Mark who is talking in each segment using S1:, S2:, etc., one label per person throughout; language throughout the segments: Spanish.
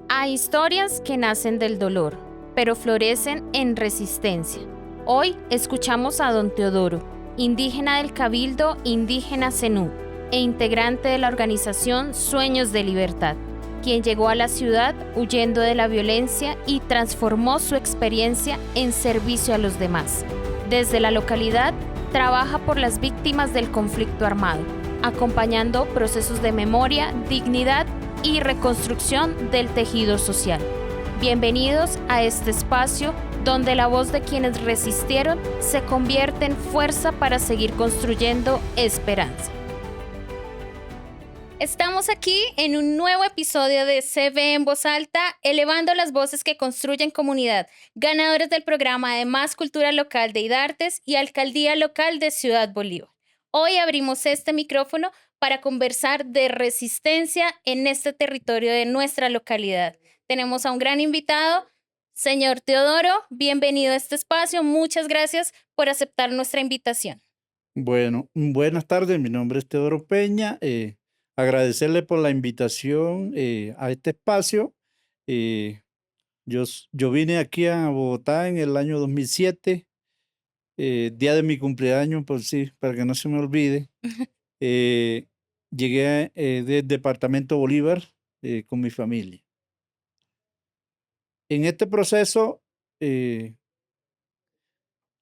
S1: Hay historias que nacen del dolor, pero florecen en resistencia. Hoy escuchamos a don Teodoro, indígena del Cabildo Indígena Zenú e integrante de la organización Sueños de Libertad, quien llegó a la ciudad huyendo de la violencia y transformó su experiencia en servicio a los demás. Desde la localidad, trabaja por las víctimas del conflicto armado, acompañando procesos de memoria, dignidad y reconstrucción del tejido social. Bienvenidos a este espacio donde la voz de quienes resistieron se convierte en fuerza para seguir construyendo esperanza. Estamos aquí en un nuevo episodio de CB en Voz Alta, elevando las voces que construyen comunidad, ganadores del programa de Más Cultura Local de IDARTES y Alcaldía Local de Ciudad Bolívar. Hoy abrimos este micrófono para conversar de resistencia en este territorio de nuestra localidad. Tenemos a un gran invitado, señor Teodoro, bienvenido a este espacio, muchas gracias por aceptar nuestra invitación.
S2: Bueno, buenas tardes, mi nombre es Teodoro Peña. Agradecerle por la invitación a este espacio. Eh, yo vine aquí a Bogotá en el año 2007, día de mi cumpleaños, por sí, para que no se me olvide. Eh, Llegué del departamento Bolívar con mi familia. En este proceso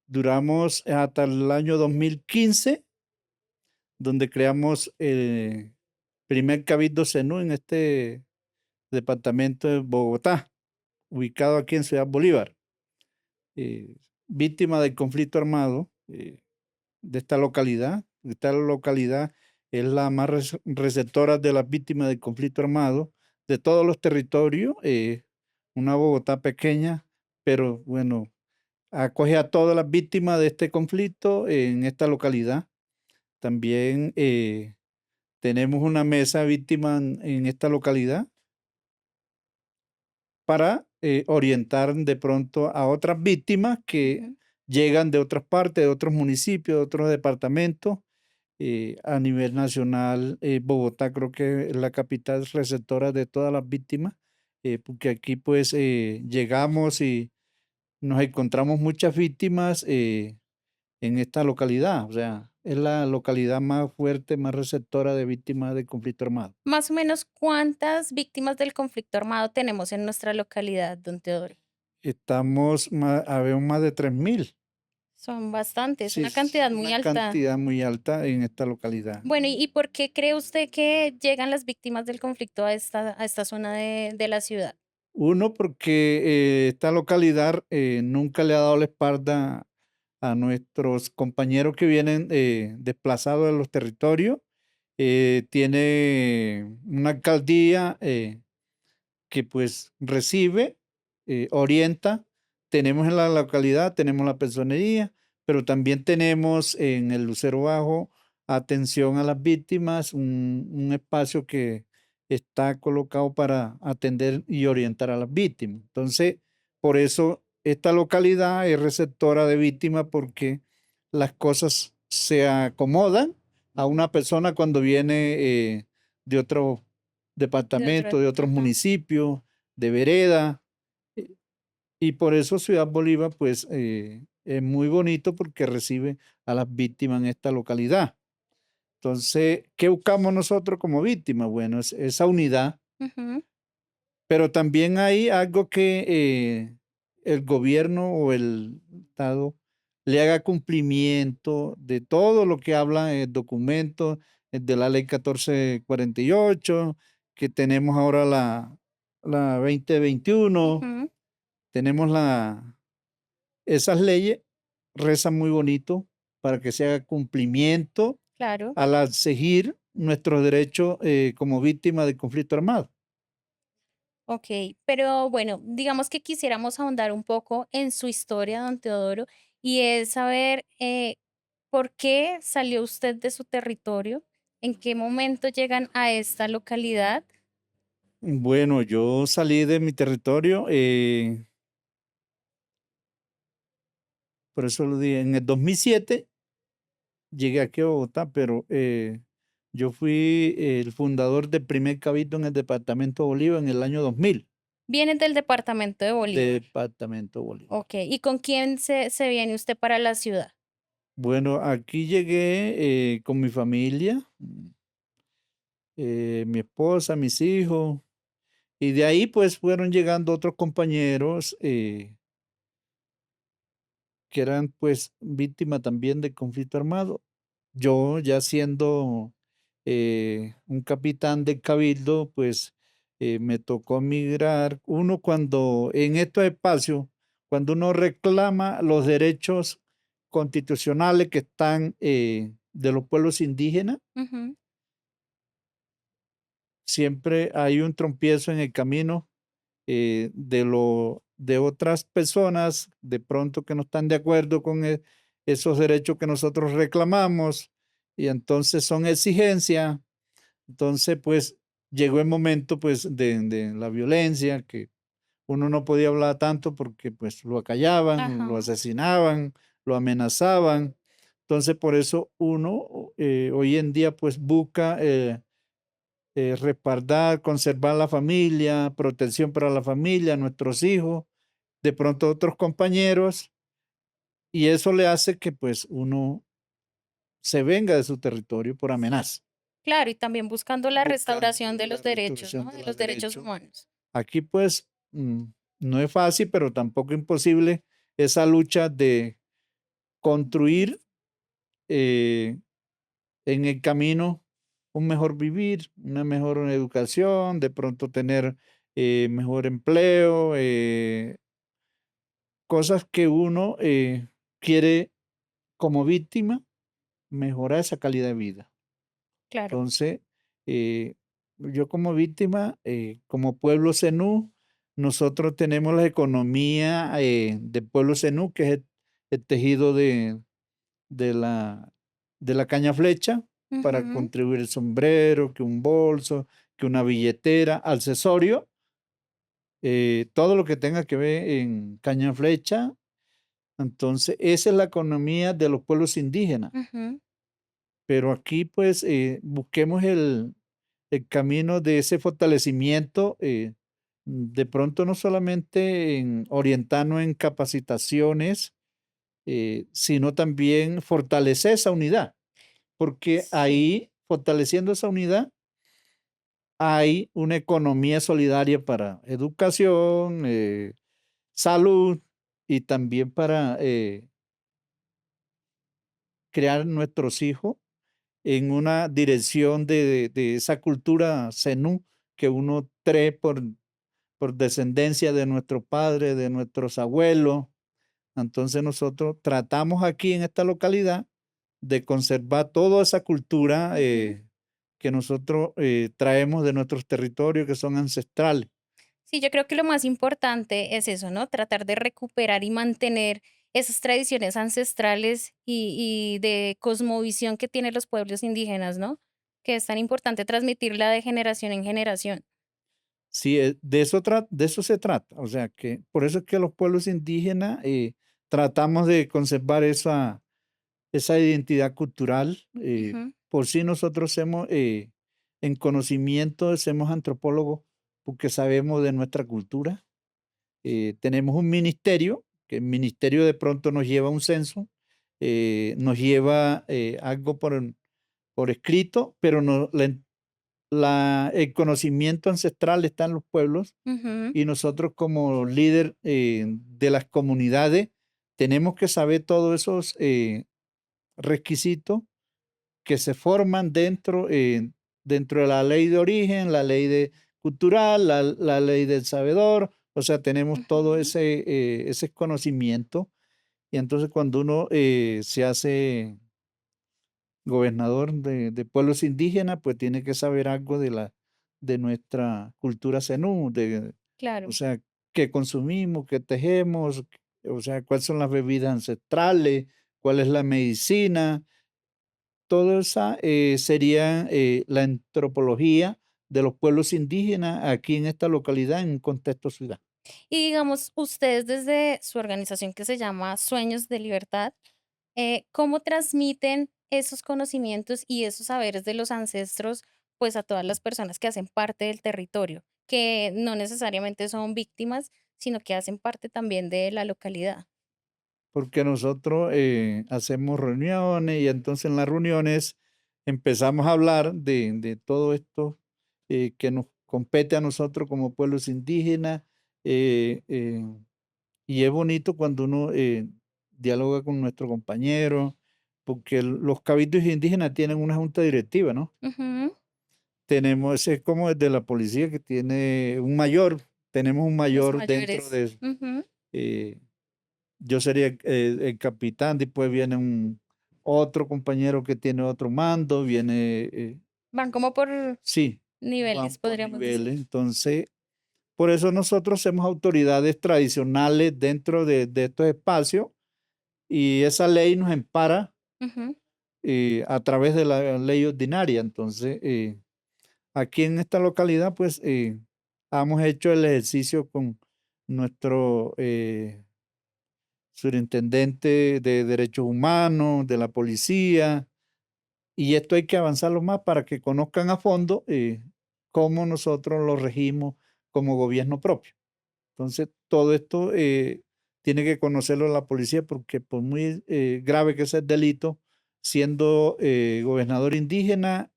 S2: duramos hasta el año 2015, donde creamos el primer Cabildo Zenú en este departamento de Bogotá, ubicado aquí en Ciudad Bolívar. Víctima del conflicto armado de esta localidad. Esta localidad es la más receptora de las víctimas del conflicto armado de todos los territorios. Una Bogotá pequeña, pero bueno, acoge a todas las víctimas de este conflicto en esta localidad. También tenemos una mesa víctima en esta localidad para orientar de pronto a otras víctimas que llegan de otras partes, de otros municipios, de otros departamentos. A nivel nacional, Bogotá creo que es la capital receptora de todas las víctimas, porque aquí pues llegamos y nos encontramos muchas víctimas en esta localidad. O sea, es la localidad más fuerte, más receptora de víctimas de conflicto armado.
S1: Más o menos, ¿cuántas víctimas del conflicto armado tenemos en nuestra localidad, don Teodoro?
S2: Habemos más de 3.000.
S1: Son bastantes,
S2: Sí,
S1: una
S2: es
S1: cantidad muy
S2: una
S1: alta.
S2: cantidad muy alta en esta localidad.
S1: Bueno, ¿y por qué cree usted que llegan las víctimas del conflicto a esta zona de la ciudad?
S2: Uno, porque esta localidad nunca le ha dado la espalda a nuestros compañeros que vienen desplazados de los territorios. Tiene una alcaldía que pues recibe, orienta. Tenemos en la localidad, tenemos la personería, pero también tenemos en el Lucero Bajo atención a las víctimas, un espacio que está colocado para atender y orientar a las víctimas. Entonces, por eso esta localidad es receptora de víctimas, porque las cosas se acomodan a una persona cuando viene de otro departamento, de otros
S1: Ajá.
S2: municipios, de vereda. eh, Y por eso Ciudad Bolívar, pues, es muy bonito porque recibe a las víctimas en esta localidad. Entonces, ¿qué buscamos nosotros como víctimas? Bueno, es esa unidad,
S1: Ujú.
S2: pero también hay algo que el gobierno o el Estado le haga cumplimiento de todo lo que habla el documento de la ley 1448, que tenemos ahora la 2021.
S1: Ujú.
S2: Tenemos esas leyes, rezan muy bonito para que se haga cumplimiento
S1: Claro.
S2: al exigir nuestros derechos como víctimas de conflicto armado.
S1: Ok, pero bueno, digamos que quisiéramos ahondar un poco en su historia, don Teodoro, y es saber por qué salió usted de su territorio, en qué momento llegan a esta localidad.
S2: Bueno, yo salí de mi territorio, por eso lo dije, en el 2007 llegué aquí a Bogotá, pero yo fui el fundador del primer cabildo en el departamento de Bolívar en el año 2000.
S1: Vienen del departamento de Bolívar.
S2: departamento Bolívar.
S1: Ok, ¿y con quién se viene usted para la ciudad?
S2: Bueno, aquí llegué con mi familia, mi esposa, mis hijos, y de ahí pues fueron llegando otros compañeros que eran pues víctimas también de conflicto armado. Yo ya siendo un capitán de cabildo, pues me tocó migrar. Uno cuando en estos espacios, cuando uno reclama los derechos constitucionales que están de los pueblos indígenas,
S1: Ujú.
S2: siempre hay un trompiezo en el camino de otras personas, de pronto que no están de acuerdo con esos derechos que nosotros reclamamos, y entonces son exigencias. Entonces, pues llegó el momento pues de la violencia, que uno no podía hablar tanto porque pues lo acallaban, lo
S1: Ajá.
S2: asesinaban, lo amenazaban. Entonces, por eso uno hoy en día pues busca respaldar, conservar la familia, protección para la familia, nuestros hijos, de pronto otros compañeros, y eso le hace que pues uno se venga de su territorio por amenaza,
S1: Claro, y también buscando la restauración
S2: buscando
S1: de
S2: la
S1: los derechos,
S2: restauración
S1: ¿no?
S2: de
S1: De
S2: los
S1: los derechos
S2: derechos.
S1: humanos.
S2: Aquí pues no es fácil, pero tampoco imposible esa lucha de construir eh, en el camino un mejor vivir, una mejor educación, de pronto tener mejor empleo, cosas que uno quiere como víctima mejorar esa calidad de vida.
S1: Claro.
S2: Entonces, eh, yo como víctima, como pueblo zenú, nosotros tenemos la economía del pueblo zenú, que es el tejido de la, de la caña flecha, para
S1: Ujú.
S2: contribuir el sombrero, que un bolso, que una billetera, accesorio, todo lo que tenga que ver en caña flecha. Entonces, esa es la economía de los pueblos indígenas.
S1: Ujú.
S2: Pero aquí, pues, busquemos el camino de ese fortalecimiento, de pronto no solamente en orientarnos en capacitaciones, sino también fortalecer esa unidad, porque
S1: Sí.
S2: ahí, fortaleciendo esa unidad, hay una economía solidaria para educación, salud y también para crear nuestros hijos en una dirección de esa cultura zenú que uno trae por descendencia de nuestros padres, de nuestros abuelos. Entonces nosotros tratamos aquí en esta localidad de conservar toda esa cultura
S1: Ujú.
S2: que nosotros traemos de nuestros territorios que son ancestrales.
S1: Sí, yo creo que lo más importante es eso, ¿no? Tratar de recuperar y mantener esas tradiciones ancestrales y de cosmovisión que tienen los pueblos indígenas, ¿no? Que es tan importante transmitirla de generación en generación.
S2: Sí, de eso se trata. O sea, que por eso es que los pueblos indígenas tratamos de conservar esa identidad cultural.
S1: Ujú.
S2: Por si nosotros somos, en conocimiento, somos antropólogos porque sabemos de nuestra cultura. Tenemos un ministerio, que el ministerio de pronto nos lleva a un censo, nos lleva algo por escrito, pero no, el conocimiento ancestral está en los pueblos,
S1: Ujú.
S2: y nosotros como líder de las comunidades tenemos que saber todos esos requisitos que se forman dentro de la ley de origen, la ley cultural, la ley del sabedor. O sea, tenemos todo
S1: Ujú.
S2: ese conocimiento, y entonces cuando uno se hace gobernador de pueblos indígenas, pues tiene que saber algo de nuestra cultura zenú, o
S1: Claro.
S2: sea, qué consumimos, qué tejemos, o sea, cuáles son las bebidas ancestrales, cuál es la medicina. Todo esa sería la antropología de los pueblos indígenas aquí en esta localidad en un contexto ciudad.
S1: Y digamos, ustedes desde su organización que se llama Sueños de Libertad, ¿cómo transmiten esos conocimientos y esos saberes de los ancestros, pues a todas las personas que hacen parte del territorio? que no necesariamente son víctimas, sino que hacen parte también de la localidad.
S2: porque nosotros hacemos reuniones y entonces en las reuniones empezamos a hablar de todo esto que nos compete a nosotros como pueblos indígenas. eh, eh, y es bonito cuando uno dialoga con nuestro compañero, porque los cabildos indígenas tienen una junta directiva, ¿no?
S1: Ujú.
S2: Tenemos, ese es como el de la policía que tiene un mayor, tenemos un
S1: Los
S2: mayor dentro
S1: mayores.
S2: de,
S1: Ujú.
S2: eh, yo sería el capitán, después viene un otro compañero que tiene otro mando, viene,
S1: Van como por
S2: sí, van
S1: niveles,
S2: por
S1: podríamos decir.
S2: niveles. Entonces, por eso nosotros somos autoridades tradicionales dentro de estos espacios y esa ley nos empara
S1: Ujú.
S2: a través de la ley ordinaria. Entonces, aquí en esta localidad, pues, hemos hecho el ejercicio con nuestro superintendente de derechos humanos, de la policía, y esto hay que avanzarlo más para que conozcan a fondo cómo nosotros lo regimos como gobierno propio. Entonces, todo esto tiene que conocerlo la policía porque por muy grave que sea el delito, siendo gobernador indígena,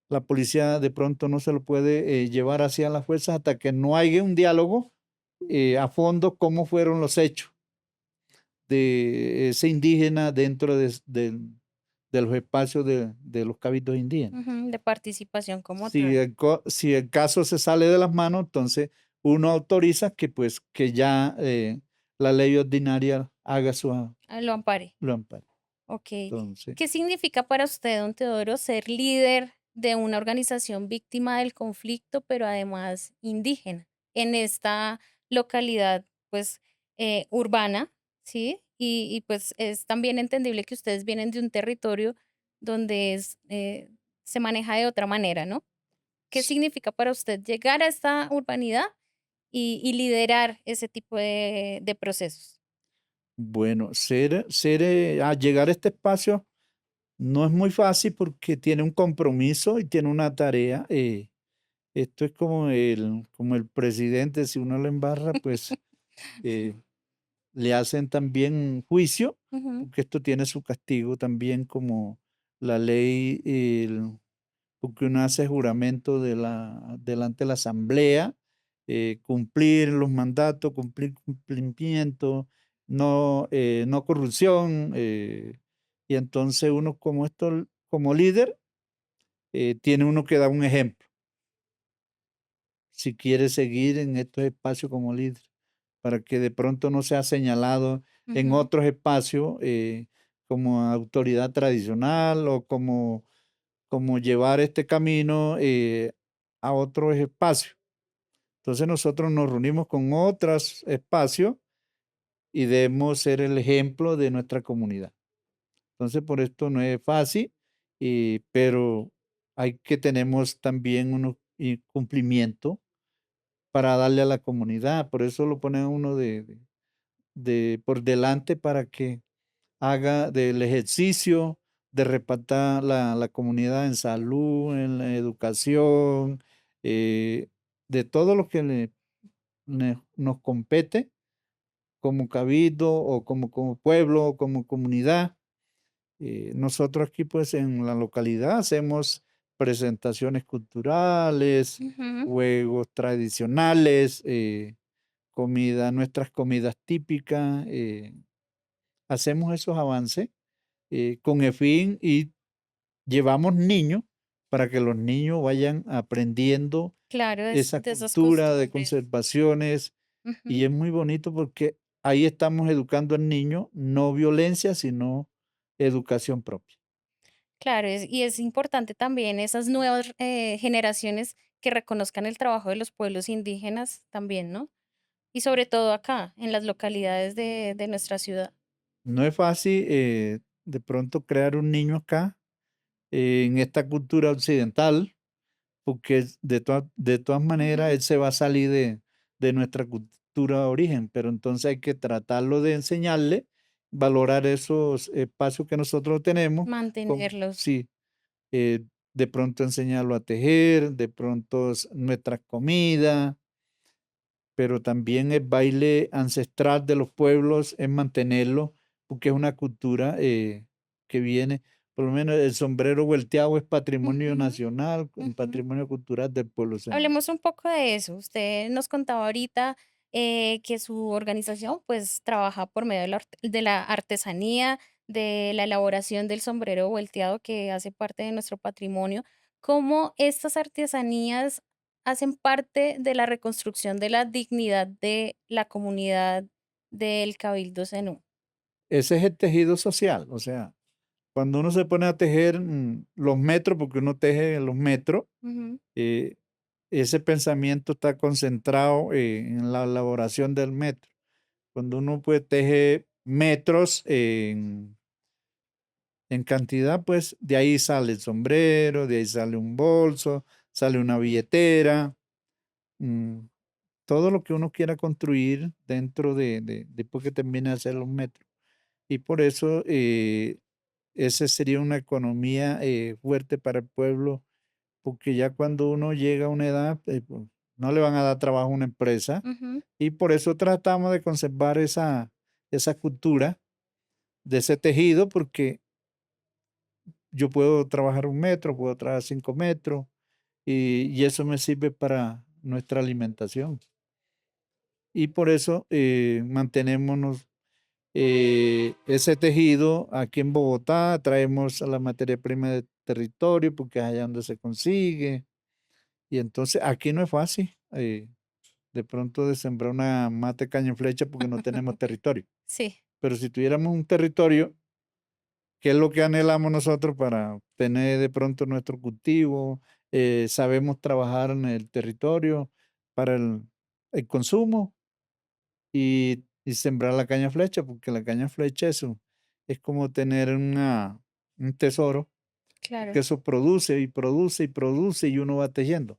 S2: la policía de pronto no se lo puede llevar hacia las fuerzas hasta que no haya un diálogo a fondo cómo fueron los hechos de ese indígena dentro de los espacios de los cabildos indígenas.
S1: Ujú, de participación como
S2: Si
S1: tal.
S2: si el caso se sale de las manos, entonces uno autoriza que pues que ya la ley ordinaria haga su
S1: Ah, lo ampare.
S2: lo amparo.
S1: Ok.
S2: Entonces,
S1: ¿Qué significa para usted, don Teodoro, ser líder de una organización víctima del conflicto, pero además indígena, en esta localidad, pues, urbana, ¿sí? Y pues es también entendible que ustedes vienen de un territorio donde se maneja de otra manera, ¿no? ¿Qué
S2: s-
S1: significa para usted llegar a esta urbanidad y liderar ese tipo de procesos?
S2: bueno, a llegar a este espacio no es muy fácil porque tiene un compromiso y tiene una tarea. Esto es como el presidente, si uno lo embarra, pues eh, le hacen también juicio,
S1: Ujú.
S2: porque esto tiene su castigo también como la ley, porque uno hace juramento delante de la asamblea, cumplir los mandatos, cumplir cumplimiento, no corrupción, y entonces uno como esto, como líder, tiene uno que dar un ejemplo si quiere seguir en estos espacios como líder, para que de pronto no sea señalado en
S1: Ujú.
S2: otros espacios como autoridad tradicional o como llevar este camino a otros espacios. Entonces nosotros nos reunimos con otros espacios y debemos ser el ejemplo de nuestra comunidad. Entonces por esto no es fácil, pero hay que tenemos también unos cumplimientos para darle a la comunidad. Por eso lo pone a uno por delante para que haga del ejercicio de repartir la comunidad en salud, en la educación, de todo lo que nos compete como cabildo o como pueblo o como comunidad. Nosotros aquí pues en la localidad hacemos presentaciones culturales,
S1: Ujú.
S2: juegos tradicionales, nuestras comidas típicas, hacemos esos avances con el fin y llevamos niños para que los niños vayan aprendiendo
S1: Claro,
S2: esa
S1: de esas
S2: cultura de
S1: costumbres.
S2: conservaciones y
S1: Ujú.
S2: es muy bonito porque ahí estamos educando al niño, no violencia, sino educación propia.
S1: Claro, y es importante también esas nuevas generaciones que reconozcan el trabajo de los pueblos indígenas también, ¿no? Y sobre todo acá, en las localidades de nuestra ciudad.
S2: No es fácil de pronto crear un niño acá en esta cultura occidental, porque de todas maneras
S1: Ujú.
S2: él se va a salir de nuestra cultura de origen, pero entonces hay que tratarlo de enseñarle, valorar esos espacios que nosotros tenemos,
S1: Mantenerlos.
S2: sí, de pronto enseñarlo a tejer, de pronto nuestra comida, pero también el baile ancestral de los pueblos es mantenerlo, porque es una cultura que viene, por lo menos el sombrero volteado es patrimonio
S1: Ujú,
S2: nacional, un
S1: ujú.
S2: patrimonio cultural del pueblo zenú.
S1: Hablemos un poco de eso. Usted nos contaba ahorita que su organización pues trabaja por medio de de la artesanía, de la elaboración del sombrero volteado que hace parte de nuestro patrimonio. ¿Cómo estas artesanías hacen parte de la reconstrucción de la dignidad de la comunidad del Cabildo Zenú?
S2: Ese es el tejido social, o sea, cuando uno se pone a tejer los metros, porque uno teje los metros,
S1: Ujú,
S2: eh, ese pensamiento está concentrado en la elaboración del metro. Cuando uno pues teje metros en cantidad, pues de ahí sale el sombrero, de ahí sale un bolso, sale una billetera, mm, todo lo que uno quiera construir dentro después que termine de hacer los metros. Y por eso esa sería una economía fuerte para el pueblo, porque ya cuando uno llega a una edad, pues, no le van a dar trabajo a una empresa,
S1: ujú,
S2: y por eso tratamos de conservar esa cultura de ese tejido, porque yo puedo trabajar 1 metro, puedo trabajar 5 metros, y eso me sirve para nuestra alimentación. Y por eso mantenemos ese tejido aquí en Bogotá, traemos a la materia prima del territorio porque es allá donde se consigue. Y entonces aquí no es fácil de pronto de sembrar una mate caña en flecha porque no tenemos territorio.
S1: sí,
S2: Pero si tuviéramos un territorio, ¿qué es lo que anhelamos nosotros para tener de pronto nuestro cultivo? Sabemos trabajar en el territorio para el consumo y sembrar la caña flecha, porque la caña flecha es como tener un tesoro,
S1: claro.
S2: que eso produce y produce y produce y uno va tejiendo.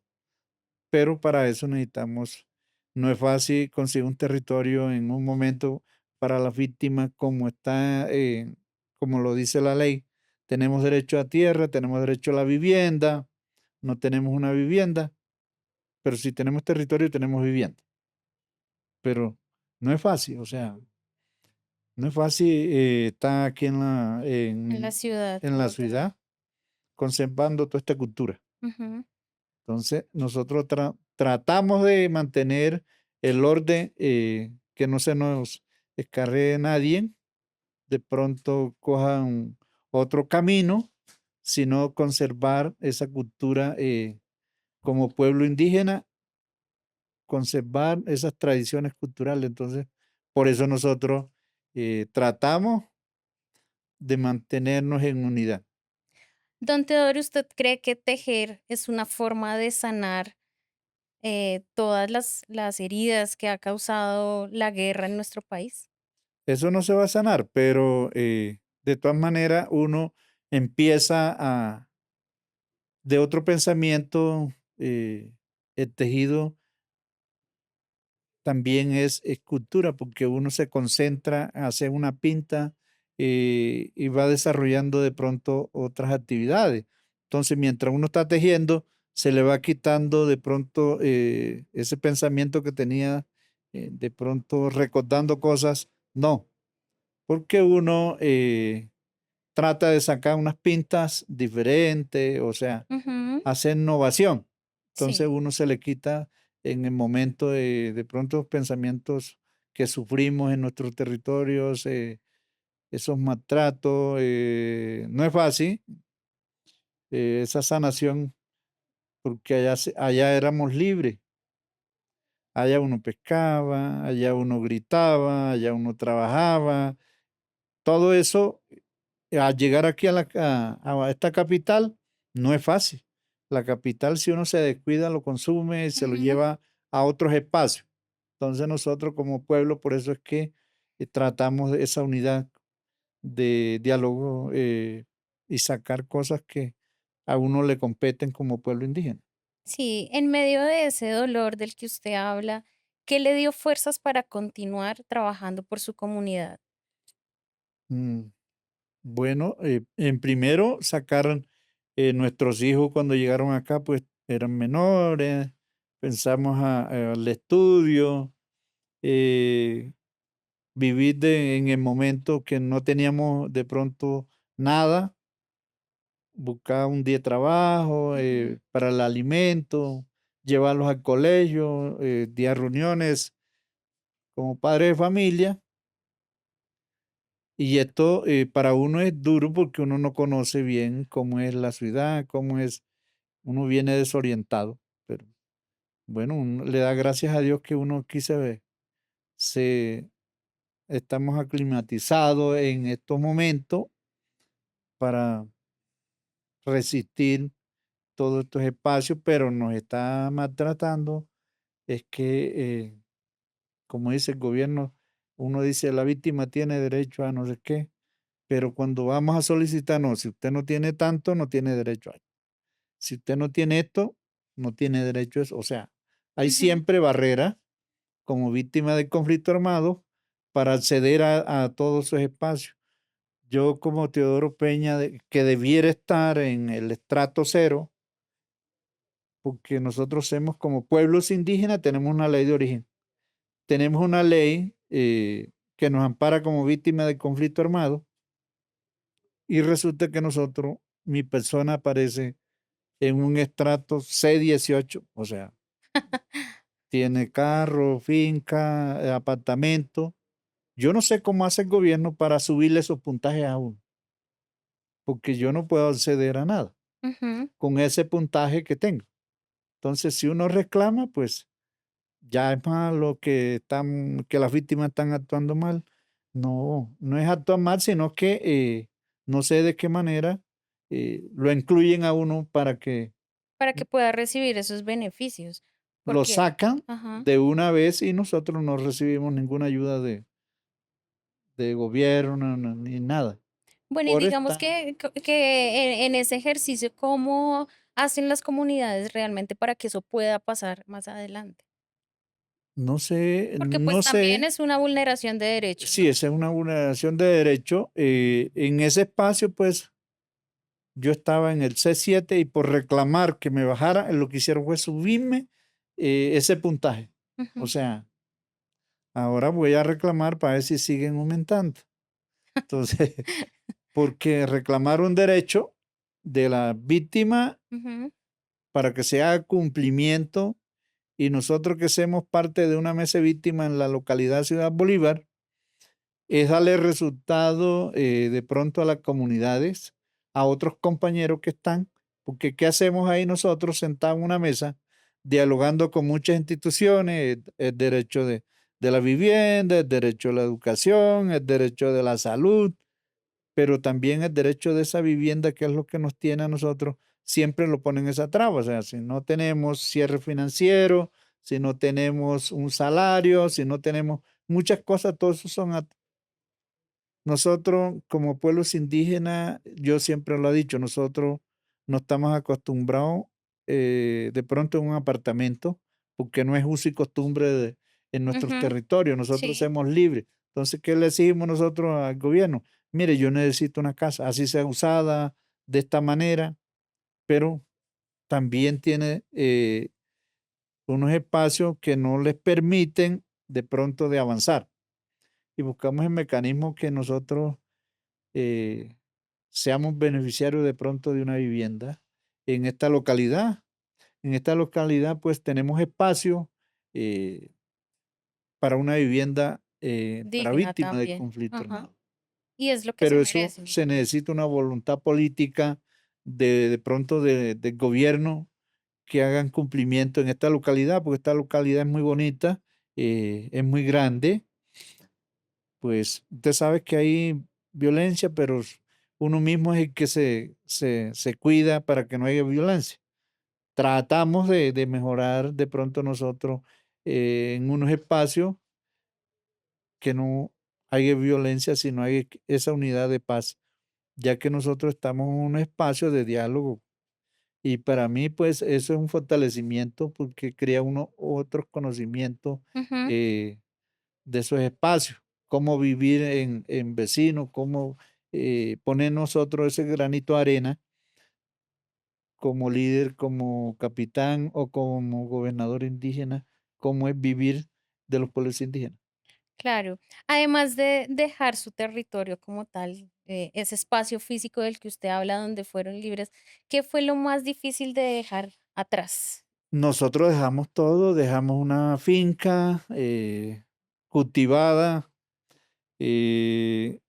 S2: Pero para eso necesitamos, no es fácil conseguir un territorio en un momento para las víctimas como está, como lo dice la ley. Tenemos derecho a tierra, tenemos derecho a la vivienda, no tenemos una vivienda, pero si tenemos territorio tenemos vivienda. Pero no es fácil, o sea, no es fácil estar aquí
S1: En la ciudad,
S2: en la
S1: Bogotá.
S2: ciudad conservando toda esta cultura.
S1: Ujú.
S2: Entonces, nosotros tratamos de mantener el orden, que no se nos escarree nadie, de pronto cojan otro camino, sino conservar esa cultura como pueblo indígena, conservar esas tradiciones culturales. Entonces, por eso nosotros tratamos de mantenernos en unidad.
S1: Don Teodoro, ¿usted cree que tejer es una forma de sanar todas las heridas que ha causado la guerra en nuestro país?
S2: Eso no se va a sanar, pero de todas maneras uno empieza de otro pensamiento, el tejido también es escultura, porque uno se concentra, hace una pinta y va desarrollando de pronto otras actividades. Entonces, mientras uno está tejiendo, se le va quitando de pronto ese pensamiento que tenía, de pronto recordando cosas. No, porque uno trata de sacar unas pintas diferentes, o sea,
S1: Ujú,
S2: hace innovación. Entonces
S1: sí,
S2: uno se le quita en el momento de pronto los pensamientos que sufrimos en nuestros territorios, esos maltratos. No es fácil esa sanación porque allá éramos libres. Allá uno pescaba, allá uno gritaba, allá uno trabajaba. Todo eso al llegar aquí a esta capital, no es fácil. La capital, si uno se descuida, lo consume y se lo
S1: ujú.
S2: lleva a otros espacios. Entonces nosotros como pueblo, por eso es que tratamos de esa unidad de diálogo y sacar cosas que a uno le competen como pueblo indígena.
S1: Sí, en medio de ese dolor del que usted habla, ¿qué le dio fuerzas para continuar trabajando por su comunidad?
S2: Mm, Bueno, en primero sacar Nuestros hijos cuando llegaron acá, pues eran menores, pensamos al estudio, eh, vivir en el momento que no teníamos de pronto nada, buscar un día de trabajo
S1: Ujú.
S2: para el alimento, llevarlos al colegio, día de reuniones como padre de familia. Y esto para uno es duro porque uno no conoce bien cómo es la ciudad, cómo es, uno viene desorientado, pero bueno, uno le da gracias a Dios que uno aquí se estamos aclimatizados en estos momentos para resistir todos estos espacios, pero nos está maltratando. Es que, como dice el gobierno, uno dice la víctima tiene derecho a no sé qué, pero cuando vamos a solicitar, no, si usted no tiene tanto, no tiene derecho a esto. Si usted no tiene esto, no tiene derecho a eso. O sea, hay
S1: Ujú.
S2: siempre barreras como víctima del conflicto armado para acceder a todos esos espacios. Yo como Teodoro Peña, que debiera estar en el estrato cero, porque nosotros somos como pueblos indígenas, tenemos una ley de origen, tenemos una ley que nos ampara como víctima del conflicto armado y resulta que nosotros, mi persona aparece en un estrato C18, o sea, tiene carro, finca, apartamento. Yo no sé cómo hace el gobierno para subirle esos puntajes a uno, porque yo no puedo acceder a nada
S1: Ujú.
S2: con ese puntaje que tengo. Entonces, si uno reclama, pues ya es malo que las víctimas están actuando mal. No, no es actuar mal, sino que no sé de qué manera lo incluyen a uno para que
S1: Para que pueda recibir esos beneficios,
S2: lo
S1: porque
S2: sacan
S1: ajá.
S2: de una vez y nosotros no recibimos ninguna ayuda de gobierno ni nada.
S1: Bueno, y
S2: Por
S1: digamos
S2: esta,
S1: que en ese ejercicio, ¿cómo hacen las comunidades realmente para que eso pueda pasar más adelante?
S2: no sé,
S1: Porque, pues,
S2: no
S1: también
S2: sé
S1: es una vulneración de derechos,
S2: si
S1: ¿no?
S2: esa es una vulneración de derecho. En ese espacio, pues yo estaba en el C7 y por reclamar que me bajara, lo que hicieron fue subirme ese puntaje. O
S1: Ujú.
S2: sea, ahora voy a reclamar para ver si siguen aumentando. Entonces, porque reclamar un derecho de la víctima
S1: Ujú.
S2: para que se haga cumplimiento y nosotros que somos parte de una mesa de víctimas en la localidad Ciudad Bolívar, es darle resultado de pronto a las comunidades, a otros compañeros que están, porque ¿qué hacemos ahí nosotros sentados en una mesa, dialogando con muchas instituciones, el derecho de la vivienda, el derecho a la educación, el derecho de la salud, pero también el derecho de esa vivienda, que es lo que nos tiene a nosotros, siempre lo ponen esa traba. O sea, si no tenemos cierre financiero, si no tenemos un salario, si no tenemos muchas cosas, todo eso son nosotros como pueblos indígenas, yo siempre lo he dicho, nosotros no estamos acostumbrados de pronto en un apartamento, porque no es uso y costumbre en nuestros
S1: Ujú.
S2: territorios, nosotros
S1: Sí.
S2: somos libres. Entonces, ¿qué le decimos nosotros al gobierno? Mire, yo necesito una casa, así sea usada de esta manera, pero también tiene unos espacios que no les permiten de pronto de avanzar. Y buscamos el mecanismo que nosotros eh, seamos beneficiarios de pronto de una vivienda en esta localidad. En esta localidad, pues tenemos espacio eh, para una vivienda para
S1: Digna
S2: víctimas de
S1: también.
S2: conflicto
S1: Ajá.
S2: armado.
S1: Y es lo que se
S2: Pero eso
S1: merecen
S2: se
S1: también.
S2: necesita una voluntad política de pronto del gobierno que hagan cumplimiento en esta localidad, porque esta localidad es muy bonita, es muy grande. Pues usted sabe que hay violencia, pero uno mismo es el que se cuida para que no haya violencia. Tratamos de mejorar de pronto nosotros en unos espacios que no haya violencia, sino hay esa unidad de paz, ya que nosotros estamos en un espacio de diálogo. Y para mí, pues eso es un fortalecimiento porque crea uno otros conocimientos
S1: Ujú.
S2: eh, de esos espacios, cómo vivir en vecinos, cómo poner nosotros ese granito de arena como líder, como capitán o como gobernador indígena, cómo es vivir de los pueblos indígenas.
S1: Claro. Además de dejar su territorio como tal, ese espacio físico del que usted habla donde fueron libres, ¿qué fue lo más difícil de dejar atrás?
S2: Nosotros dejamos todo, dejamos una finca cultivada. eh,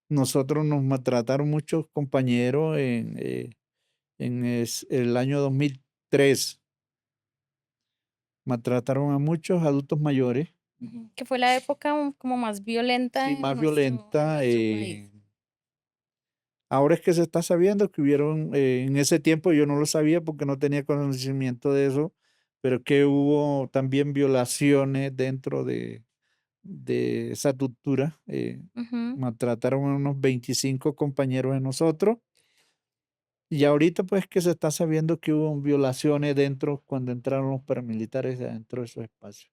S2: Nosotros nos maltrataron muchos compañeros en el año 2003. Maltrataron a muchos adultos mayores,
S1: Ujú. Que fue la época como más violenta
S2: sí,
S1: en
S2: más
S1: en
S2: violenta.
S1: nuestro país.
S2: Ahora es que se está sabiendo que hubieron, en ese tiempo yo no lo sabía porque no tenía conocimiento de eso, pero que hubo también violaciones dentro de esa estructura.
S1: Ujú.
S2: Maltrataron a unos 25 compañeros de nosotros. Y ahorita pues que se está sabiendo que hubo violaciones dentro cuando entraron los paramilitares dentro de esos espacios.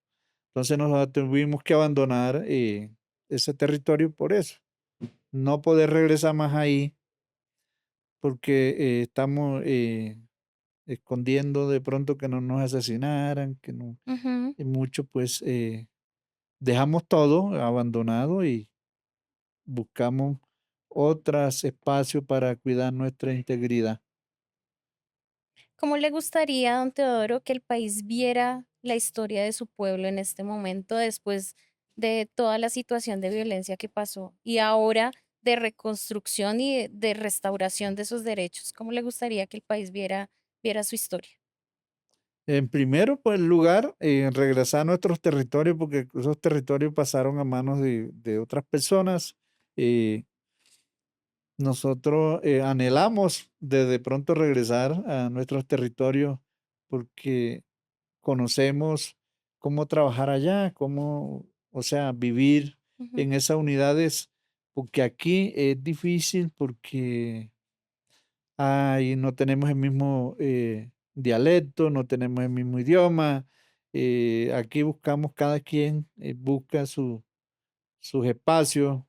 S2: Entonces nos tuvimos que abandonar ese territorio por eso. No poder regresar más ahí porque estamos escondiendo de pronto que no nos asesinaran, que no,
S1: Ujú.
S2: y mucho pues dejamos todo abandonado y buscamos otros espacios para cuidar nuestra integridad.
S1: ¿Cómo le gustaría, don Teodoro, que el país viera la historia de su pueblo en este momento, después de toda la situación de violencia que pasó y ahora de reconstrucción y de restauración de esos derechos? ¿Cómo le gustaría que el país viera su historia?
S2: En primero, pues lugar, regresar a nuestros territorios, porque esos territorios pasaron a manos de otras personas. eh, Nosotros anhelamos de pronto regresar a nuestros territorios porque conocemos cómo trabajar allá, cómo, o sea, vivir
S1: Ujú,
S2: en esas unidades, porque aquí es difícil porque no tenemos el mismo dialecto, no tenemos el mismo idioma. Aquí buscamos, cada quien busca sus espacios,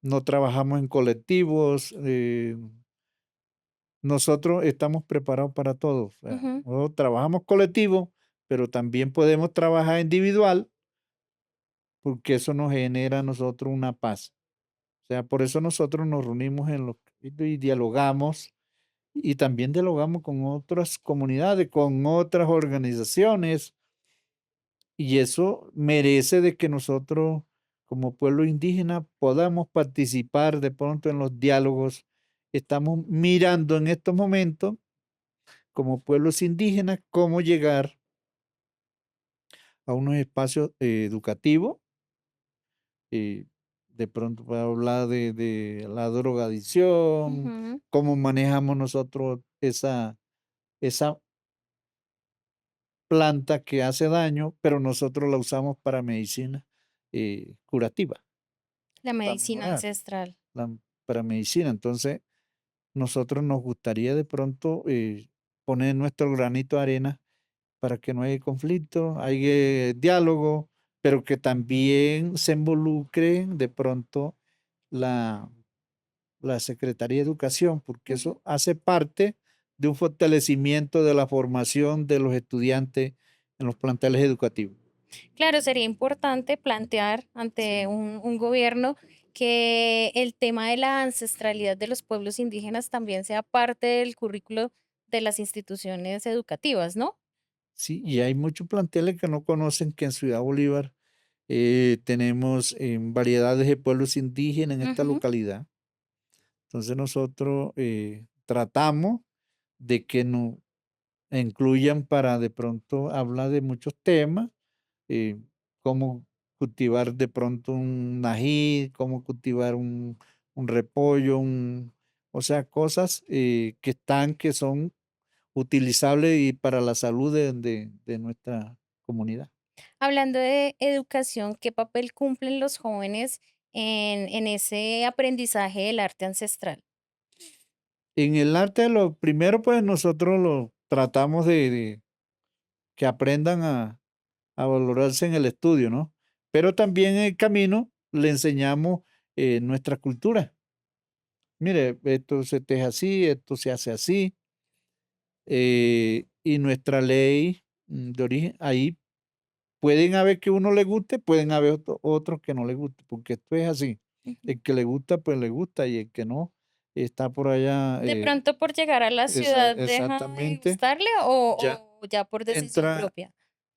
S2: no trabajamos en colectivos. Nosotros estamos preparados para todo. O sea,
S1: ujú.
S2: nosotros trabajamos colectivo, pero también podemos trabajar individual porque eso nos genera a nosotros una paz. O sea, por eso nosotros nos reunimos en los y dialogamos y también dialogamos con otras comunidades, con otras organizaciones y eso merece de que nosotros como pueblo indígena podamos participar de pronto en los diálogos. Estamos mirando en estos momentos como pueblos indígenas cómo llegar a unos espacios educativos. De pronto para hablar de la drogadicción,
S1: Ujú.
S2: cómo manejamos nosotros esa planta que hace daño, pero nosotros la usamos para medicina curativa,
S1: La
S2: para
S1: medicina
S2: mejorar,
S1: ancestral.
S2: la- para medicina. Entonces, nosotros nos gustaría de pronto poner nuestro granito de arena para que no haya conflicto, haya diálogo, pero que también se involucre de pronto la, la Secretaría de Educación, porque
S1: Ujú.
S2: eso hace parte de un fortalecimiento de la formación de los estudiantes en los planteles educativos.
S1: Claro, sería importante plantear ante un gobierno que el tema de la ancestralidad de los pueblos indígenas también sea parte del currículo de las instituciones educativas, ¿no?
S2: Sí, y hay muchos planteles que no conocen que en Ciudad Bolívar tenemos variedades de pueblos indígenas en esta
S1: Ujú.
S2: localidad. Entonces nosotros tratamos de que nos incluyan para de pronto hablar de muchos temas, eh, cómo cultivar de pronto un ají, cómo cultivar un repollo, o sea, cosas que son utilizables y para la salud de nuestra comunidad.
S1: Hablando de educación, ¿qué papel cumplen los jóvenes en ese aprendizaje del arte ancestral?
S2: En el arte, lo primero, pues nosotros lo tratamos de que aprendan a valorarse en el estudio, ¿no? Pero también en el camino le enseñamos nuestra cultura. Mire, esto se teje así, esto se hace así. y nuestra ley de origen, ahí pueden haber que uno le guste, pueden haber otros que no le guste, porque esto es así.
S1: Ujú.
S2: El que le gusta, pues le gusta, y el que no, está por allá,
S1: ¿De pronto por llegar a la ciudad deja de
S2: exactamente,
S1: gustarle
S2: ya
S1: o ya por decisión
S2: entra,
S1: propia?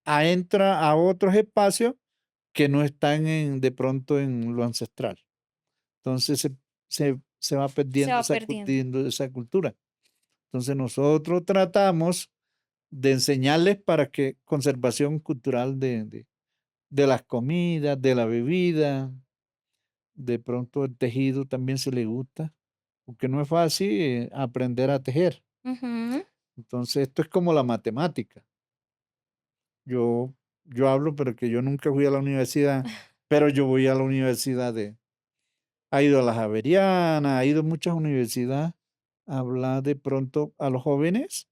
S2: entra a otros espacios que no están de pronto en lo ancestral. Entonces se va
S1: Se
S2: perdiendo
S1: va perdiendo.
S2: esa cultura. Entonces nosotros tratamos de enseñarles para que conservación cultural de las comidas, de la bebida, de pronto el tejido también se le gusta, porque no es fácil aprender a tejer.
S1: Ujú.
S2: Entonces esto es como la matemática. Yo, yo hablo, pero que yo nunca fui a la universidad, pero yo voy a la universidad ha ido a la Javeriana, ha ido a muchas universidades a hablar de pronto a los jóvenes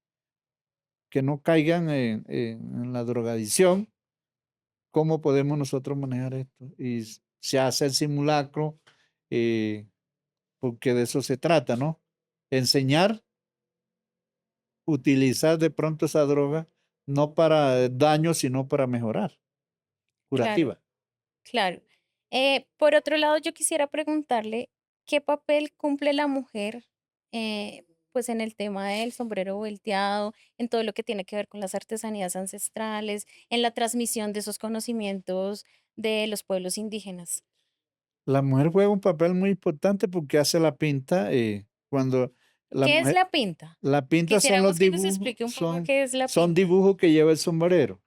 S2: que no caigan en la drogadicción, cómo podemos nosotros manejar esto. Y se hace el simulacro, eh, porque de eso se trata, ¿no? Enseñar, utilizar de pronto esa droga, no para daño, sino para mejorar,
S1: Claro,
S2: curativa.
S1: claro. Por otro lado, yo quisiera preguntarle, ¿qué papel cumple la mujer, pues, en el tema del sombrero volteado, en todo lo que tiene que ver con las artesanías ancestrales, en la transmisión de esos conocimientos de los pueblos indígenas?
S2: La mujer juega un papel muy importante porque hace la pinta, cuando la
S1: ¿Qué es
S2: mujer,
S1: la pinta?
S2: la pinta son los
S1: Quisiéramos que nos
S2: dibujos,
S1: explique un poco qué es la
S2: son
S1: pinta.
S2: dibujos que lleva el sombrero.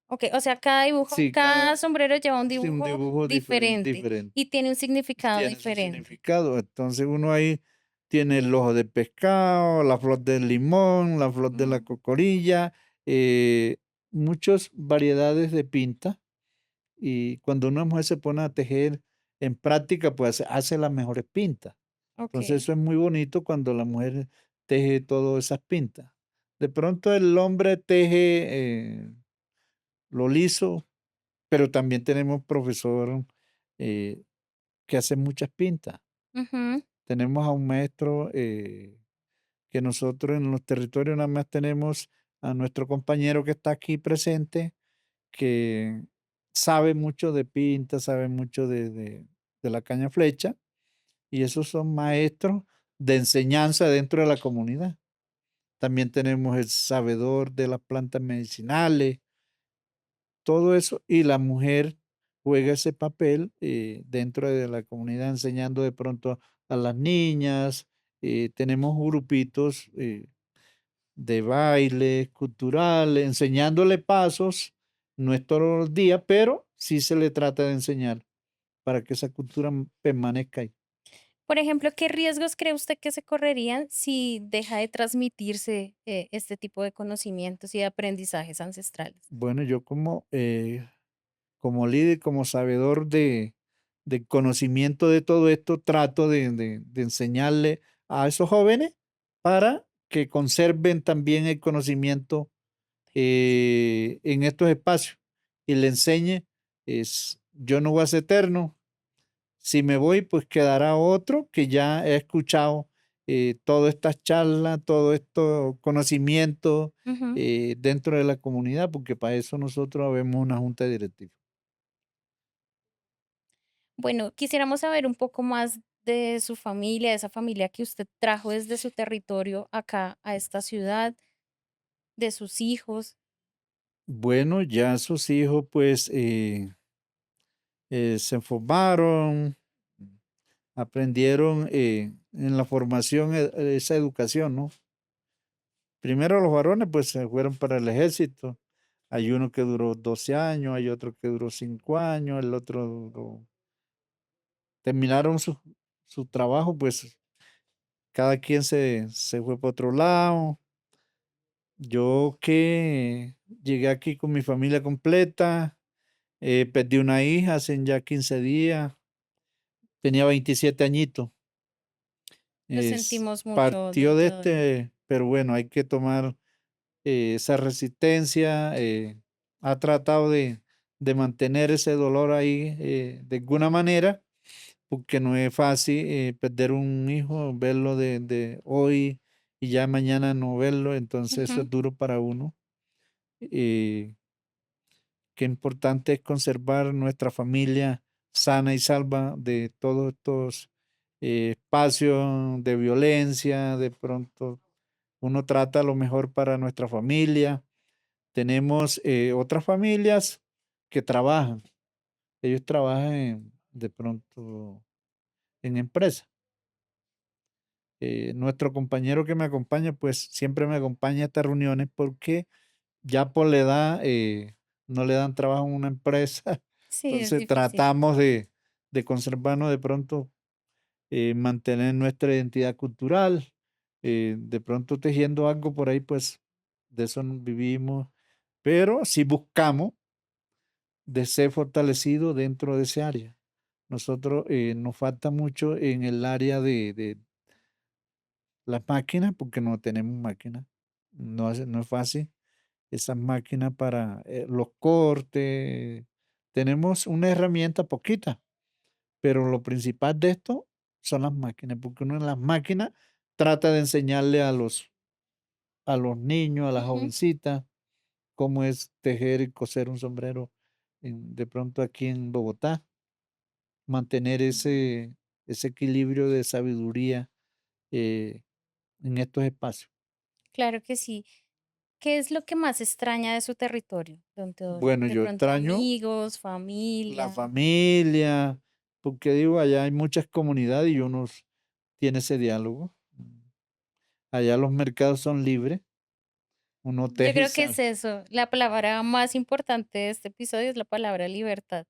S1: Okey, o sea, cada dibujo,
S2: Sí,
S1: cada sombrero lleva un
S2: sí, un
S1: dibujo
S2: dibujo
S1: diferente
S2: diferente.
S1: y tiene un significado
S2: Tiene su
S1: diferente.
S2: significado. Entonces uno ahí tiene el ojo de pescado, la flor del limón, la flor de la
S1: Ujú.
S2: cocorilla, eh, muchas variedades de pinta. Y cuando una mujer se pone a tejer en práctica, pues hace las mejores pintas. Entonces
S1: Okey.
S2: eso es muy bonito cuando la mujer teje todas esas pintas. De pronto el hombre teje lo liso, pero también tenemos profesor eh, que hace muchas pintas.
S1: Ujú.
S2: Tenemos a un maestro que nosotros en los territorios nada más tenemos a nuestro compañero que está aquí presente, que sabe mucho de pinta, sabe mucho de la caña flecha, y esos son maestros de enseñanza dentro de la comunidad. También tenemos el sabedor de las plantas medicinales, todo eso, y la mujer juega ese papel dentro de la comunidad, enseñando de pronto a las niñas. Tenemos grupitos de baile culturales, enseñándole pasos, no es todos los días, pero sí se le trata de enseñar para que esa cultura permanezca ahí.
S1: Por ejemplo, ¿qué riesgos cree usted que se correrían si deja de transmitirse, este tipo de conocimientos y de aprendizajes ancestrales?
S2: Bueno, yo como líder, como sabedor de conocimiento de todo esto, trato de enseñarle a esos jóvenes para que conserven también el conocimiento en estos espacios y le enseñe, yo no voy a ser eterno, si me voy, pues quedará otro que ya ha escuchado todas estas charlas, todo esto conocimiento
S1: Ujú.
S2: dentro de la comunidad, porque para eso nosotros vemos una junta directiva.
S1: Bueno, quisiéramos saber un poco más de su familia, de esa familia que usted trajo desde su territorio acá a esta ciudad, de sus hijos.
S2: Bueno, ya sus hijos pues se formaron, aprendieron en la formación esa educación, ¿no? Primero los varones pues se fueron para el ejército. Hay uno que duró 12 años, hay otro que duró 5 años, el otro terminaron su trabajo, pues cada quien se fue para otro lado. Yo que llegué aquí con mi familia completa, perdí una hija hace ya 15 días, tenía 27 añitos.
S1: Lo
S2: Es,
S1: sentimos mucho
S2: partió de
S1: de dolor.
S2: pero bueno, hay que tomar esa resistencia. Ha tratado de mantener ese dolor ahí de alguna manera, porque no es fácil perder un hijo, verlo de hoy y ya mañana no verlo, entonces eso
S1: Ujú.
S2: es duro para uno. Eh, Qué importante es conservar nuestra familia sana y salva de todos estos espacios de violencia. De pronto uno trata lo mejor para nuestra familia. Tenemos otras familias que trabajan. Ellos trabajan de pronto en empresas. Nuestro compañero que me acompaña, pues siempre me acompaña a estas reuniones porque ya por la edad no le dan trabajo en una empresa.
S1: Sí, es
S2: Entonces
S1: difícil.
S2: tratamos de conservarnos de pronto, mantener nuestra identidad cultural, de pronto tejiendo algo por ahí, pues de eso no vivimos, pero sí buscamos de ser fortalecido dentro de ese área. Nosotros nos falta mucho en el área de las máquinas, porque no tenemos máquinas, no es fácil esas máquinas para los cortes. Tenemos una herramienta poquita, pero lo principal de esto son las máquinas, porque uno en las máquinas trata de enseñarle a los niños, a las
S1: Ujú.
S2: jovencitas, cómo es tejer y coser un sombrero de pronto aquí en Bogotá, mantener ese equilibrio de sabiduría eh, en estos espacios.
S1: Claro que sí. ¿Qué es lo que más extraña de su territorio, don Teodoro?
S2: Bueno,
S1: De
S2: yo
S1: pronto
S2: extraño
S1: amigos,
S2: la
S1: familia.
S2: familia, porque digo, allá hay muchas comunidades y uno tiene ese diálogo. Allá los mercados son libres, uno
S1: Yo
S2: teje y
S1: creo que es
S2: sale,
S1: eso. La palabra más importante de este episodio es la palabra libertad.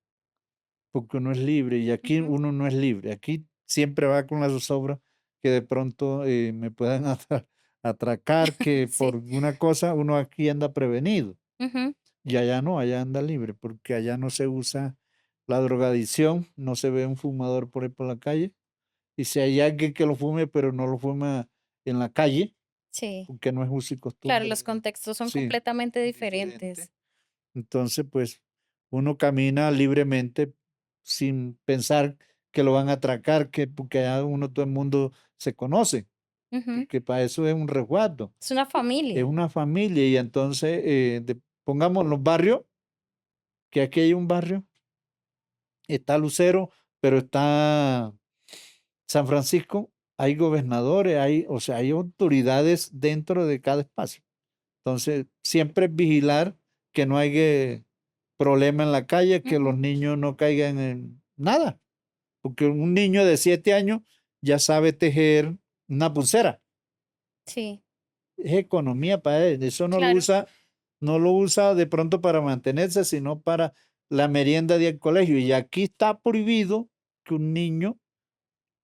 S2: porque uno es libre y aquí
S1: Ujú.
S2: uno no es libre. Aquí siempre va con la zozobra que de pronto me puedan atracar, que por
S1: Sí.
S2: una cosa uno aquí anda prevenido
S1: Ujú.
S2: y allá no, allá anda libre, porque allá no se usa la drogadicción, no se ve un fumador por ahí por la calle. Y si hay alguien que lo fume, pero no lo fuma en la calle,
S1: Sí.
S2: porque no es uso y
S1: Claro,
S2: costumbre,
S1: los contextos son
S2: sí,
S1: completamente
S2: diferente.
S1: diferentes.
S2: Entonces, pues uno camina libremente sin pensar que lo van a atracar, que porque allá uno, todo el mundo se conoce,
S1: Ujú.
S2: porque para eso es un resguardo,
S1: Es una
S2: es
S1: familia.
S2: una familia. Y entonces, pongamos los barrios, que aquí hay un barrio, está Lucero, pero está San Francisco, hay gobernadores, o sea, hay autoridades dentro de cada espacio. Entonces, siempre es vigilar que no haya problema en la calle, que los
S1: Ujú.
S2: niños no caigan en nada, porque un niño de 7 años ya sabe tejer una pulsera.
S1: Sí,
S2: Es economía para él. Eso
S1: claro.
S2: no lo usa de pronto para mantenerse, sino para la merienda del colegio. Y aquí está prohibido que un niño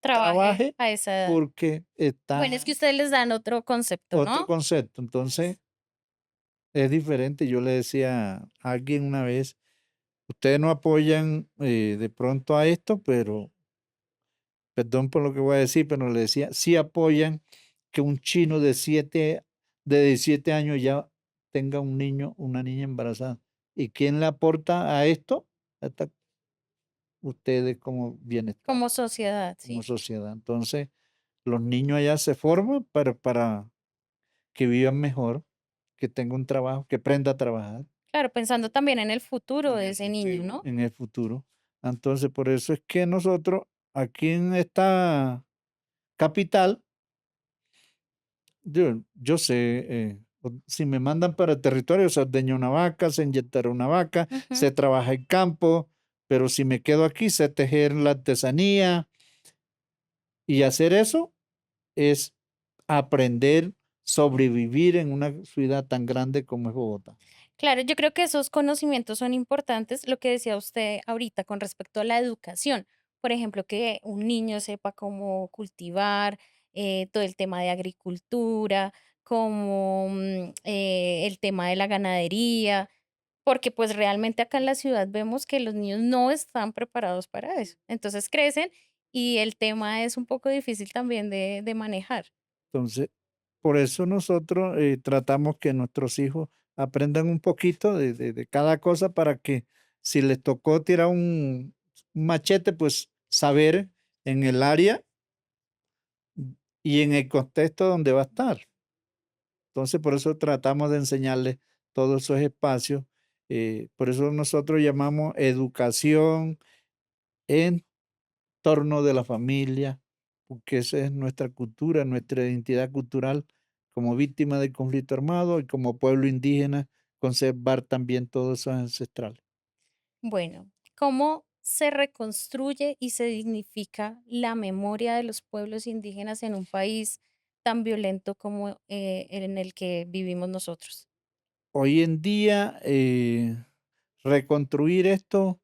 S1: Trabaje
S2: trabaje
S1: a esa edad.
S2: porque
S1: Bueno, es que
S2: está
S1: ustedes les dan otro concepto,
S2: otro
S1: ¿no?
S2: concepto. Entonces, es diferente. Yo le decía a alguien una vez, ustedes no apoyan de pronto a esto, pero, perdón por lo que voy a decir, pero le decía, sí apoyan que un chino de 17 años ya tenga un niño, una niña embarazada. ¿Y quién le aporta a esto? Hasta ustedes como bienestar,
S1: Como sociedad,
S2: como
S1: sí.
S2: sociedad. Entonces, los niños allá se forman para que vivan mejor, que tenga un trabajo, que aprenda a trabajar
S1: Claro, pensando también en el futuro de ese niño, ¿no?
S2: en el futuro. Entonces, por eso es que nosotros aquí en esta capital, yo sé, si me mandan para el territorio, se ordeña una vaca, se inyectará una vaca,
S1: Ujú.
S2: se trabaja el campo, pero si me quedo aquí, sé tejer la artesanía y hacer eso es aprender, sobrevivir en una ciudad tan grande como es Bogotá.
S1: Claro, yo creo que esos conocimientos son importantes, lo que decía usted ahorita con respecto a la educación. Por ejemplo, que un niño sepa cómo cultivar, todo el tema de agricultura, como el tema de la ganadería, porque pues realmente acá en la ciudad vemos que los niños no están preparados para eso. Entonces crecen y el tema es un poco difícil también de manejar.
S2: Entonces, por eso nosotros tratamos que nuestros hijos aprendan un poquito de cada cosa para que si les tocó tirar un machete, pues saber en el área y en el contexto donde va a estar. Entonces, por eso tratamos de enseñarles todos esos espacios. Por eso nosotros llamamos educación en torno de la familia, porque esa es nuestra cultura, nuestra identidad cultural como víctima del conflicto armado y como pueblo indígena, conservar también todos esos ancestrales.
S1: Bueno, ¿cómo se reconstruye y se dignifica la memoria de los pueblos indígenas en un país tan violento como en el que vivimos nosotros?
S2: Hoy en día, reconstruir esto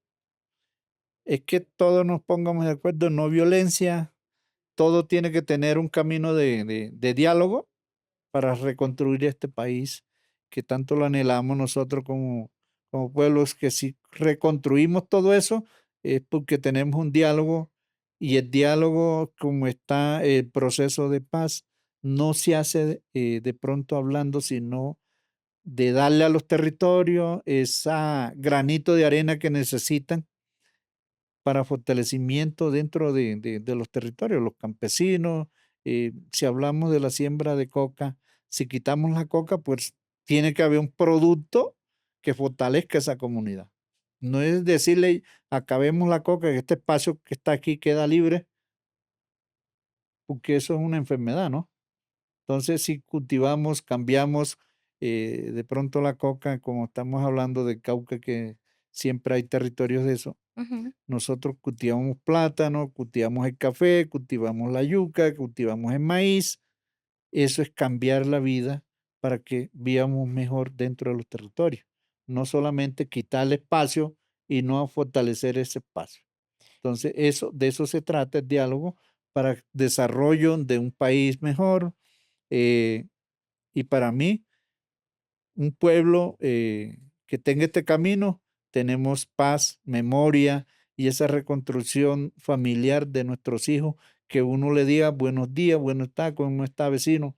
S2: es que todos nos pongamos de acuerdo, no violencia, todo tiene que tener un camino de diálogo para reconstruir este país que tanto lo anhelamos nosotros como pueblos, que si reconstruimos todo eso es porque tenemos un diálogo y el diálogo, como está el proceso de paz, no se hace de pronto hablando, sino de darle a los territorios esa granito de arena que necesitan para fortalecimiento dentro de los territorios, los campesinos. Si hablamos de la siembra de coca, si quitamos la coca, pues tiene que haber un producto que fortalezca esa comunidad. No es decirle, acabemos la coca, que este espacio que está aquí queda libre, porque eso es una enfermedad, ¿no? Entonces, si cultivamos, cambiamos de pronto la coca, como estamos hablando de Cauca, que siempre hay territorios de eso,
S1: Ujú.
S2: nosotros cultivamos plátano, cultivamos el café, cultivamos la yuca, cultivamos el maíz. Eso es cambiar la vida para que vivamos mejor dentro de los territorios. No solamente quitarle espacio y no fortalecer ese espacio. Entonces, de eso se trata el diálogo para desarrollo de un país mejor. eh, y para mí, un pueblo que tenga este camino, tenemos paz, memoria y esa reconstrucción familiar de nuestros hijos, que uno le diga buenos días, buenos está, cómo está vecino,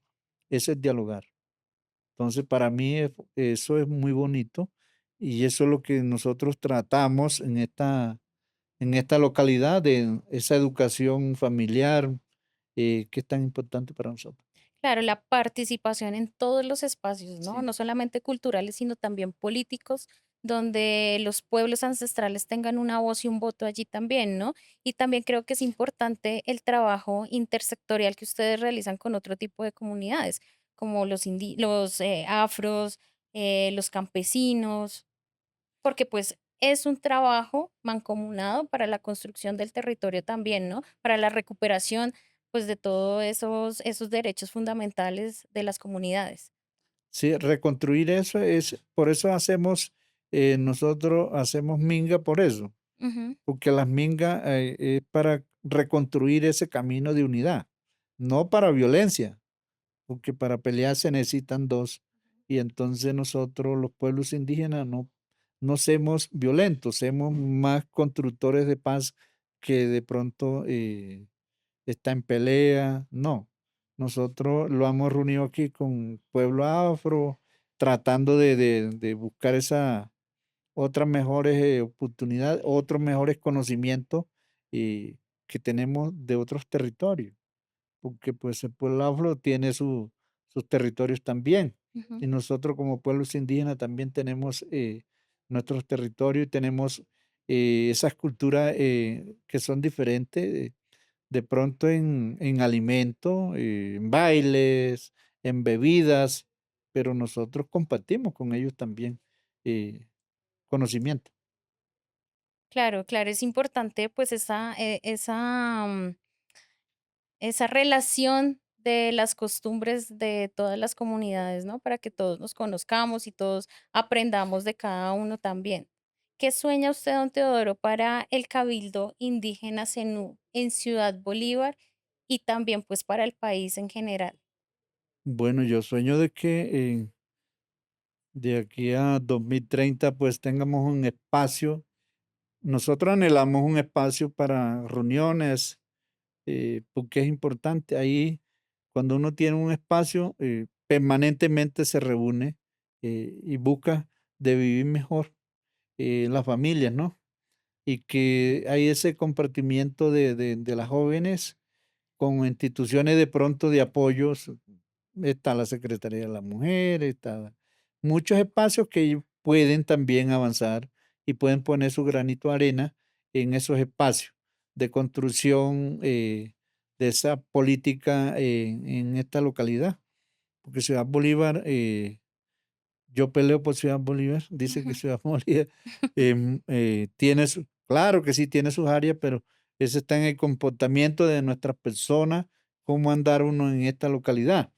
S2: eso es dialogar. Entonces, para mí eso es muy bonito y eso es lo que nosotros tratamos en esta localidad, de esa educación familiar que es tan importante para nosotros.
S1: Claro, la participación en todos los espacios, ¿no?
S2: Sí.
S1: No solamente culturales, sino también políticos, donde los pueblos ancestrales tengan una voz y un voto allí también, ¿no? Y también creo que es importante el trabajo intersectorial que ustedes realizan con otro tipo de comunidades, como los afros, los campesinos, porque pues es un trabajo mancomunado para la construcción del territorio también, ¿no? Para la recuperación pues de todos esos derechos fundamentales de las comunidades.
S2: Sí, reconstruir eso es, por eso hacemos, nosotros hacemos minga por eso,
S1: Ujú.
S2: porque las mingas es para reconstruir ese camino de unidad, no para violencia, porque para pelear se necesitan dos. Y entonces nosotros, los pueblos indígenas, no somos violentos, somos más constructores de paz que de pronto está en pelea, no. Nosotros lo hemos reunido aquí con pueblo afro, tratando de buscar esa otras mejores oportunidades, otros mejores conocimientos que tenemos de otros territorios, porque pues el pueblo afro tiene sus territorios también,
S1: Ujú.
S2: y nosotros como pueblos indígenas también tenemos nuestros territorios y tenemos esas culturas que son diferentes. De pronto en alimento, en bailes, en bebidas, pero nosotros compartimos con ellos también eh, conocimiento.
S1: Claro, claro, es importante pues esa relación de las costumbres de todas las comunidades, ¿no? Para que todos nos conozcamos y todos aprendamos de cada uno también. ¿Qué sueña usted, don Teodoro, para el Cabildo Indígena Zenú en Ciudad Bolívar y también pues para el país en general?
S2: Bueno, yo sueño de que de aquí a 2030 pues tengamos un espacio. Nosotros anhelamos un espacio para reuniones, porque es importante. Ahí, cuando uno tiene un espacio, permanentemente se reúne y busca de vivir mejor las familias, ¿no? Y que hay ese compartimiento de las jóvenes con instituciones de pronto de apoyos, está la Secretaría de la Mujer, está muchos espacios que ellos pueden también avanzar y pueden poner su granito de arena en esos espacios de construcción de esa política en esta localidad. Porque Ciudad Bolívar, yo peleo por Ciudad Bolívar, dice que
S1: Ujú.
S2: Ciudad Bolívar tiene claro que sí tiene sus áreas, pero eso está en el comportamiento de nuestras personas, cómo andar uno en esta localidad.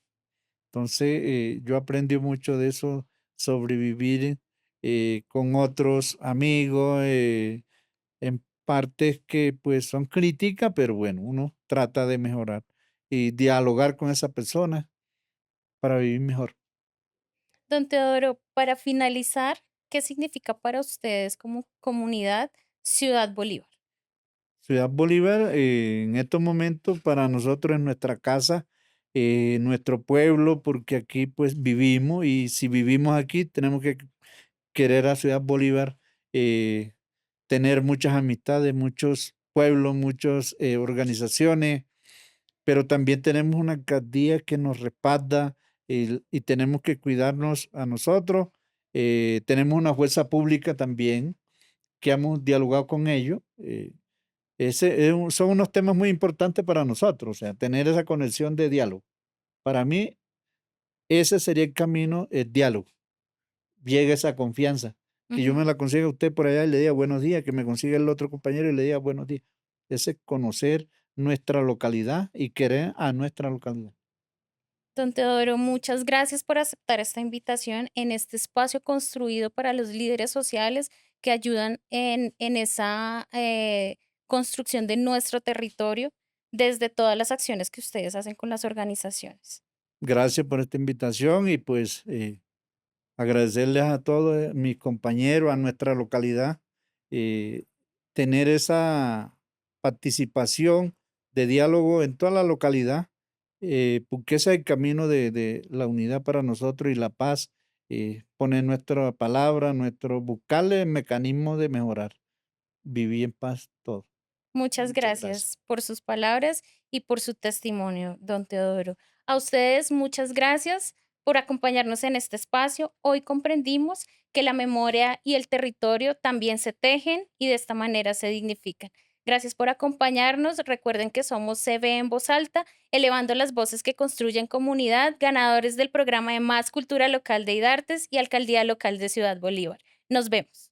S2: Entonces, yo aprendí mucho de eso, sobrevivir con otros amigos, en partes que pues son críticas, pero bueno, uno trata de mejorar y dialogar con esa persona para vivir mejor.
S1: Don Teodoro, para finalizar, ¿qué significa para ustedes como comunidad Ciudad Bolívar?
S2: Ciudad Bolívar, en estos momentos para nosotros es nuestra casa, nuestro pueblo, porque aquí pues vivimos y si vivimos aquí tenemos que querer a Ciudad Bolívar, eh, tener muchas amistades, muchos pueblos, muchas organizaciones, pero también tenemos una alcaldía que nos respalda y tenemos que cuidarnos a nosotros. Tenemos una fuerza pública también que hemos dialogado con ellos. Son unos temas muy importantes para nosotros, o sea, tener esa conexión de diálogo. Para mí, ese sería el camino, el diálogo. Llega esa confianza, que yo
S1: Ujú.
S2: me la consiga a usted por allá y le diga buenos días, que me consiga el otro compañero y le diga buenos días. Ese conocer nuestra localidad y querer a nuestra localidad.
S1: Don Teodoro, muchas gracias por aceptar esta invitación en este espacio construido para los líderes sociales que ayudan en esa construcción de nuestro territorio desde todas las acciones que ustedes hacen con las organizaciones.
S2: Gracias por esta invitación y pues agradecerles a todos mis compañeros, a nuestra localidad, eh, tener esa participación de diálogo en toda la localidad, porque ese es el camino de la unidad para nosotros y la paz, poner nuestra palabra, nuestro buscarle mecanismos de mejorar, vivir en paz todo.
S1: Muchas
S2: Muchas gracias.
S1: gracias por sus palabras y por su testimonio, don Teodoro. A ustedes, muchas gracias por acompañarnos en este espacio. Hoy comprendimos que la memoria y el territorio también se tejen y de esta manera se dignifican. Gracias por acompañarnos. Recuerden que somos CB en voz alta, elevando las voces que construyen comunidad, ganadores del programa de Más Cultura Local de IDARTES y Alcaldía Local de Ciudad Bolívar. Nos vemos.